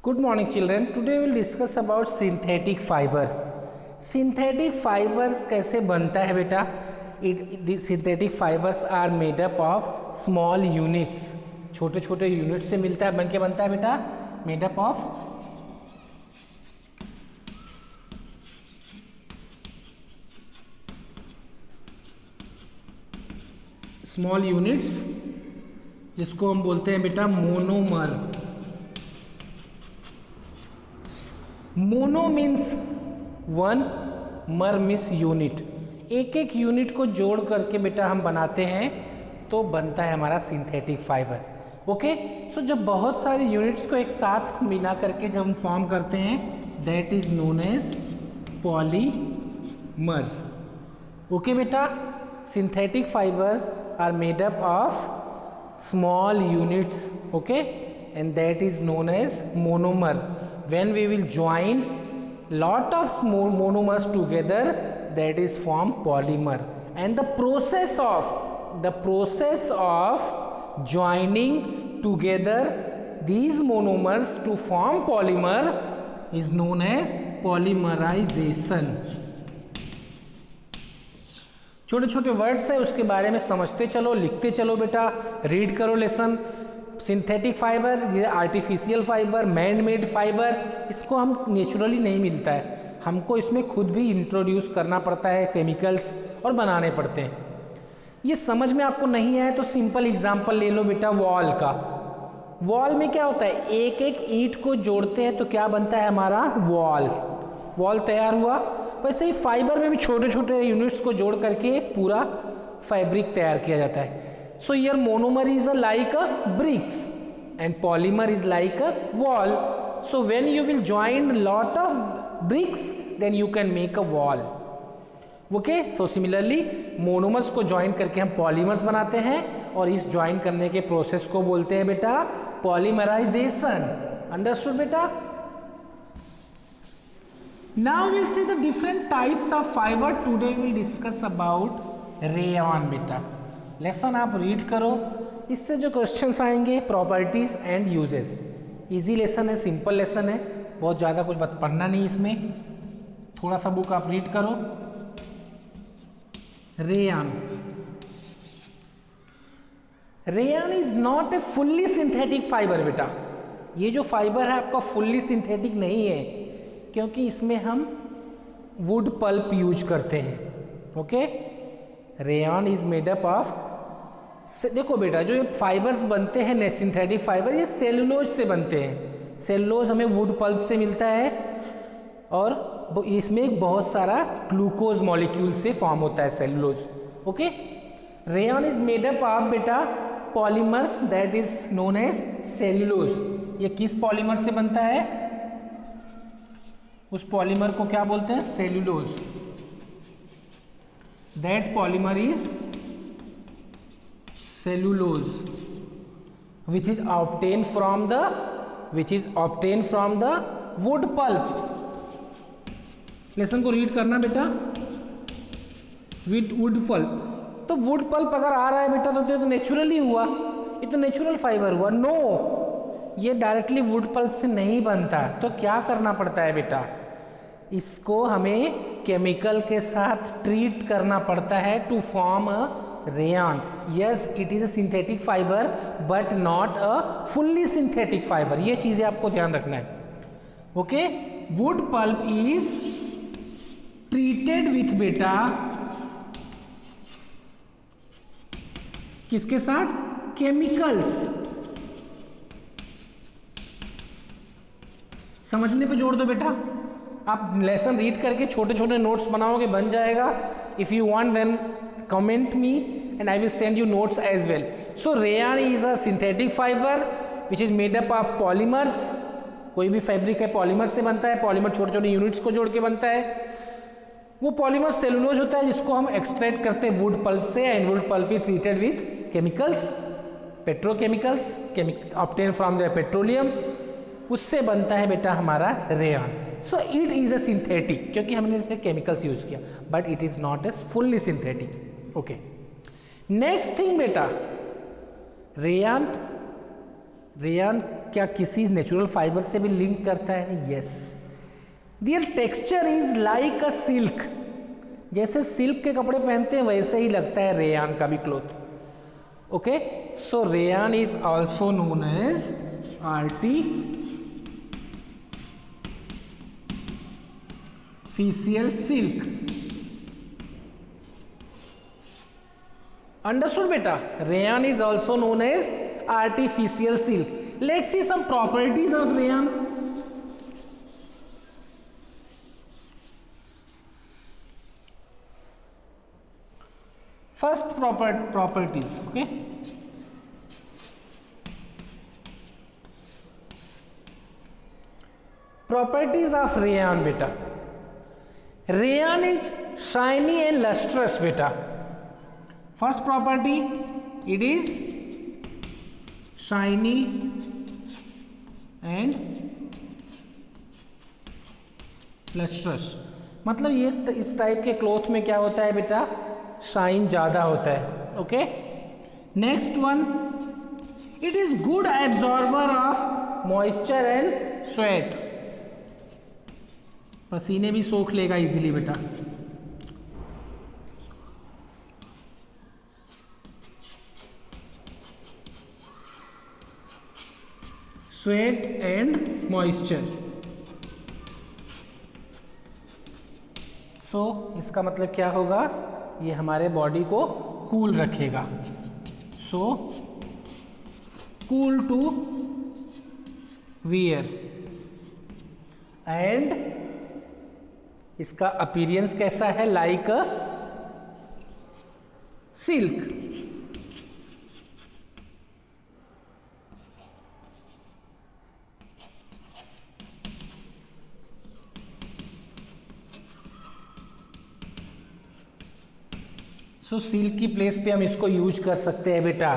Good morning children. Today we will discuss about synthetic fiber. Synthetic fibers कैसे बनता है बेटा? The synthetic fibers are made up of small units. छोटे छोटे unit से मिलता है, बन के बनता है बेटा, made up of small units, जिसको हम बोलते हैं बेटा मोनोमर. मोनो मीन्स वन, मर मीन्स यूनिट. एक एक यूनिट को जोड़ करके बेटा हम बनाते हैं तो बनता है हमारा सिंथेटिक फाइबर. ओके, सो जब बहुत सारे यूनिट्स को एक साथ मिला करके जब हम फॉर्म करते हैं that is known as polymer. Okay बेटा, synthetic fibres are made up of small units. Okay, and that is known as monomer. When we will join lot of small monomers together, that is formed polymer. And the process of joining together these monomers to form polymer is known as polymerization. छोटे छोटे words है, उसके बारे में समझते चलो, लिखते चलो बेटा, रीड करो लेसन. सिंथेटिक फाइबर, जैसे artificial fibre, man made fibre, इसको हम नेचुरली नहीं मिलता है, हमको इसमें खुद भी इंट्रोड्यूस करना पड़ता है, केमिकल्स और बनाने पड़ते हैं. ये समझ में आपको नहीं आया तो सिंपल एग्जांपल ले लो बेटा, वॉल का. वॉल में क्या होता है, एक एक ईंट को जोड़ते हैं तो क्या बनता है हमारा वॉल. वॉल तैयार हुआ. वैसे ही फाइबर में भी छोटे छोटे यूनिट्स को जोड़ करके एक पूरा फैब्रिक तैयार किया जाता है. So here monomer is like a bricks and polymer is like a wall. So when you will join lot of bricks, then you can make a wall. Okay, so similarly monomers को join करके हम polymers बनाते हैं और इस join करने के process को बोलते हैं बेटा polymerization. Understood बेटा? Now we'll see the different types of fiber. Today we'll discuss about rayon बेटा. लेसन आप रीड करो, इससे जो क्वेश्चंस आएंगे properties and uses. Easy lesson है, सिंपल लेसन है, बहुत ज़्यादा कुछ पढ़ना नहीं इसमें. थोड़ा सा बुक आप रीड करो. Rayon. Rayon is not a fully synthetic fibre बेटा. ये जो फाइबर है आपका फुल्ली सिंथेटिक नहीं है, क्योंकि इसमें हम वुड पल्प यूज करते हैं. Okay, rayon is made up of, देखो बेटा जो ये फाइबर्स बनते हैं सिंथेटिक फाइबर, ये सेलुलोज से बनते हैं. सेलुलोज हमें वुड पल्प से मिलता है और इसमें एक बहुत सारा ग्लूकोज मॉलिक्यूल से फॉर्म होता है cellulose. Okay, rayon is made up of बेटा polymers that is known as cellulose. ये किस पॉलीमर से बनता है, उस पॉलीमर को क्या बोलते हैं, cellulose. That polymer is cellulose, which is obtained from the wood pulp. Lesson को रीड करना बेटा, विद वुड पल्प. तो वुड पल्प अगर आ रहा है बेटा तो ये तो नेचुरली हुआ, ये तो नेचुरल फाइबर हुआ. नो, ये डायरेक्टली वुड पल्प से नहीं बनता. तो क्या करना पड़ता है बेटा, इसको हमें केमिकल के साथ ट्रीट करना पड़ता है to form a rayon. Yes, it is a synthetic fibre but not a fully synthetic fibre. ये चीजें आपको ध्यान रखना है. Okay, wood pulp is treated with बेटा, किसके साथ, केमिकल्स. समझने पे जोड़ दो बेटा. आप लेसन रीड करके छोटे छोटे नोट्स बनाओगे, बन जाएगा. If you want then comment me and I will send you notes as well. So rayon is a synthetic fibre which is made up of polymers. कोई भी फैब्रिक है पॉलीमर से बनता है. पॉलीमर छोटे छोटे यूनिट्स को जोड़ के बनता है. वो पॉलीमर सेलुलोज होता है जिसको हम एक्सट्रैक्ट करते हैं वुड पल्प से. And wood pulp is treated with chemicals, petrochemicals obtain from the petroleum. उससे बनता है बेटा हमारा rayon. So it is a synthetic, क्योंकि हमने इसमें केमिकल्स यूज किया, but it is not a fully synthetic. Okay, next thing बेटा, रेयन रेयान क्या किसी नेचुरल फाइबर से भी लिंक करता है? Yes. Their texture is like a silk, जैसे सिल्क के कपड़े पहनते हैं वैसे ही लगता है रेयान का भी cloth. Okay, so rayon is also known as artificial silk. Understood beta? Rayon is also known as artificial silk. Let's see some properties of rayon. First properties, okay? Properties of rayon beta. Rayon is shiny and lustrous beta. First property, it is shiny and lustrous. मतलब ये इस type के cloth में क्या होता है बेटा? Shine ज़्यादा होता है। Okay, next one, it is good absorber of moisture and sweat. पसीने भी सोख लेगा इजीली बेटा। Sweat and moisture. सो इसका मतलब क्या होगा? ये हमारे बॉडी को कूल रखेगा। So cool to wear and इसका अपीयरेंस कैसा है? Like a silk. So silk की प्लेस पे हम इसको यूज कर सकते हैं बेटा।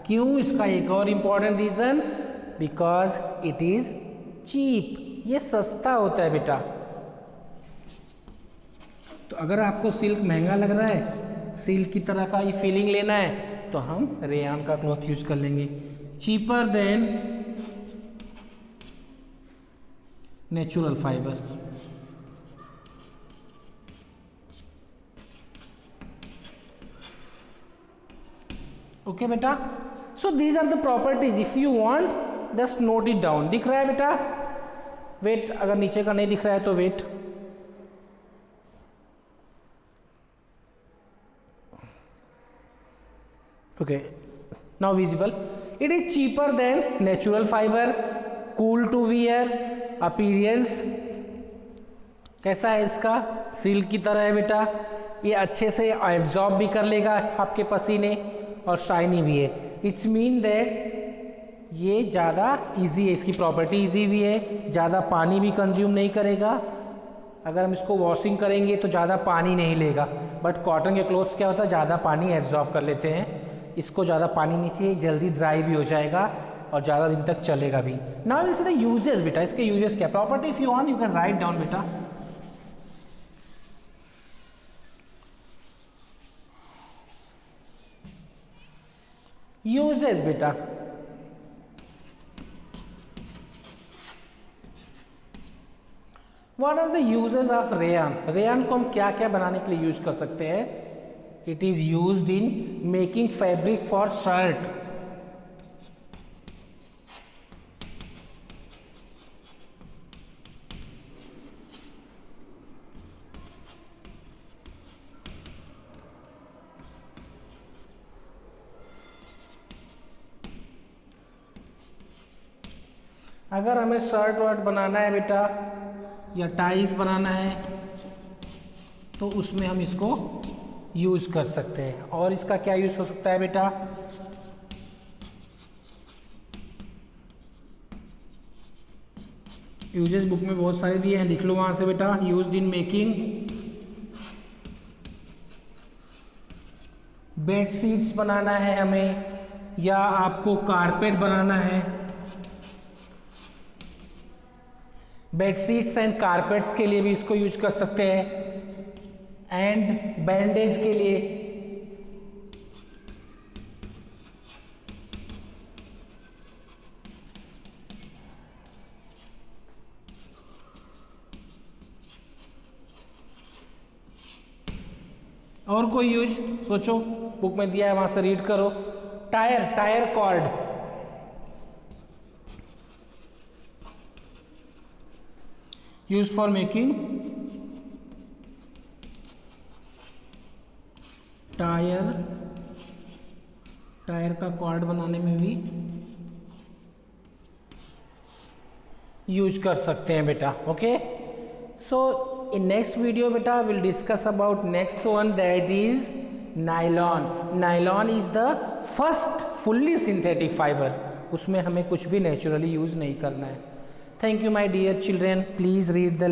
क्यों? इसका एक और important reason, because it is cheap, ये सस्ता होता है बेटा। तो अगर आपको सिल्क महंगा लग रहा है, सिल्क की तरह का ये फीलिंग लेना है, तो हम रेयान का क्लॉथ यूज कर लेंगे। Cheaper than natural fibre. Okay बेटा, so these are the properties. If you want just note it down. दिख रहा है बेटा? वेट, अगर नीचे का नहीं दिख रहा है तो wait. Okay, now visible. It is cheaper than natural fibre, cool to wear, appearance कैसा है इसका? सिल्क की तरह है बेटा। ये अच्छे से एब्जॉर्ब भी कर लेगा आपके पसीने, और शाइनी भी है। इट्स मीन दैट ये ज़्यादा इजी है, इसकी प्रॉपर्टी इजी भी है, ज़्यादा पानी भी कंज्यूम नहीं करेगा। अगर हम इसको वॉशिंग करेंगे तो ज़्यादा पानी नहीं लेगा, बट कॉटन के क्लोथ्स क्या होता है? ज़्यादा पानी एब्जॉर्ब कर लेते हैं। इसको ज़्यादा पानी नहीं चाहिए, जल्दी ड्राई भी हो जाएगा और ज़्यादा दिन तक चलेगा भी। Now will see the uses बेटा। इसके यूजेस क्या? Property if you want you can write down बेटा। यूजेस बेटा, what are the uses of rayon? Rayon को हम क्या क्या बनाने के लिए यूज कर सकते हैं? It is used in making fabric for shirt. अगर हमें शर्ट वर्ट बनाना है बेटा, या टाइज बनाना है, तो उसमें हम इसको यूज कर सकते हैं। और इसका क्या यूज हो सकता है बेटा? यूजेस बुक में बहुत सारे दिए हैं, लिख लो वहां से बेटा। Used in making bed sheets बनाना है हमें, या आपको कारपेट बनाना है। बेड शीट्स एंड कारपेट्स के लिए भी इसको यूज कर सकते हैं, एंड बैंडेज के लिए। और कोई यूज सोचो, बुक में दिया है वहां से रीड करो। Tyre, tyre cord, use for making tyre, tyre का कॉर्ड बनाने में भी यूज कर सकते हैं बेटा। Okay, so in next video बेटा will discuss about next one, that is nylon. Nylon is the first fully synthetic fibre, उसमें हमें कुछ भी नेचुरली यूज नहीं करना है। Thank you my dear children, please read the